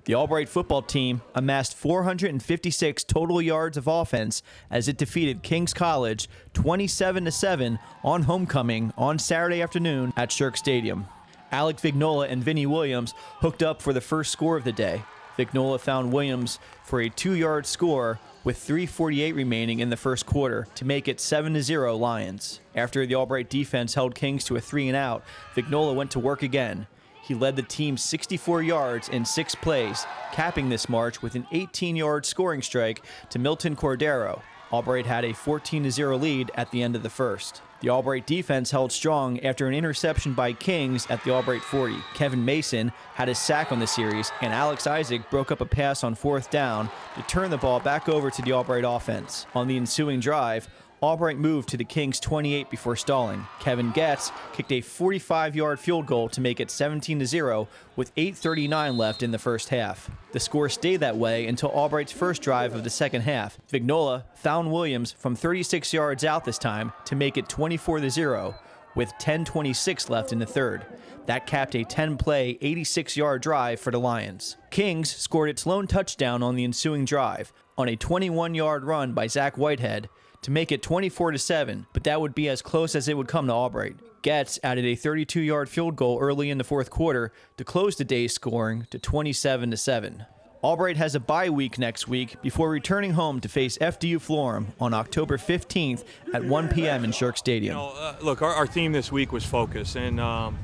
The Albright football team amassed 456 total yards of offense as it defeated Kings College 27-7 on homecoming on Saturday afternoon at Shirk Stadium. Alec Vignola and Vinnie Williams hooked up for the first score of the day. Vignola found Williams for a 2-yard score with 3:48 remaining in the first quarter to make it 7-0 Lions. After the Albright defense held Kings to a 3-and-out, Vignola went to work again. He led the team 64 yards in 6 plays, capping this march with an 18-yard scoring strike to Milton Cordero. Albright had a 14-0 lead at the end of the first. The Albright defense held strong after an interception by Kings at the Albright 40. Kevin Mason had a sack on the series, and Alex Isaac broke up a pass on 4th down to turn the ball back over to the Albright offense. On the ensuing drive, Albright moved to the Kings 28 before stalling. Kevin Getz kicked a 45-yard field goal to make it 17-0 with 8:39 left in the first half. The score stayed that way until Albright's first drive of the second half. Vignola found Williams from 36 yards out this time to make it 24-0 with 10:26 left in the third. That capped a 10-play, 86-yard drive for the Lions. Kings scored its lone touchdown on the ensuing drive on a 21-yard run by Zach Whitehead to make it 24-7, but that would be as close as it would come to Albright. Getz added a 32-yard field goal early in the fourth quarter to close the day's scoring to 27-7. Albright has a bye week next week before returning home to face FDU Florham on October 15th at 1 p.m. in Shirk Stadium. Look, our theme this week was focus, and as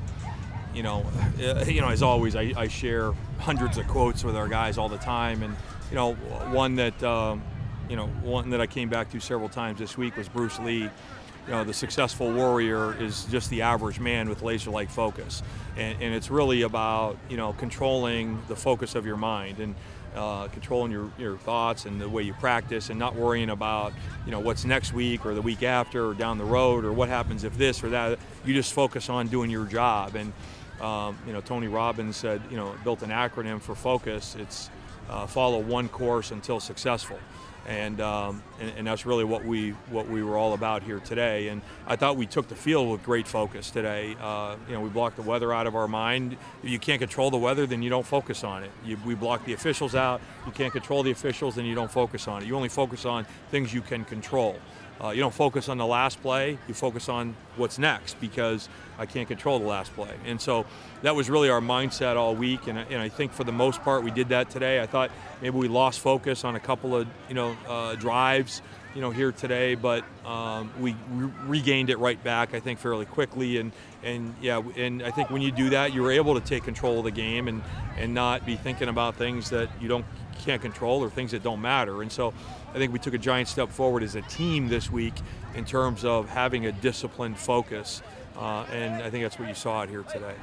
always, I share hundreds of quotes with our guys all the time, and one that I came back to several times this week was Bruce Lee. The successful warrior is just the average man with laser-like focus, and it's really about controlling the focus of your mind and controlling your thoughts and the way you practice, and not worrying about what's next week or the week after or down the road or what happens if this or that. You just focus on doing your job. And Tony Robbins said built an acronym for focus. It's follow one course until successful. And that's really what we were all about here today. And I thought we took the field with great focus today. We blocked the weather out of our mind. If you can't control the weather, then you don't focus on it. We blocked the officials out. You can't control the officials, then you don't focus on it. You only focus on things you can control. You don't focus on the last play, you focus on what's next, because I can't control the last play. And so that was really our mindset all week, and I think for the most part we did that today. I thought maybe we lost focus on a couple of drives here today, but we regained it right back, I think, fairly quickly. And I think when you do that, you're able to take control of the game and not be thinking about things that you can't control or things that don't matter. And so I think we took a giant step forward as a team this week in terms of having a disciplined focus, and I think that's what you saw out here today.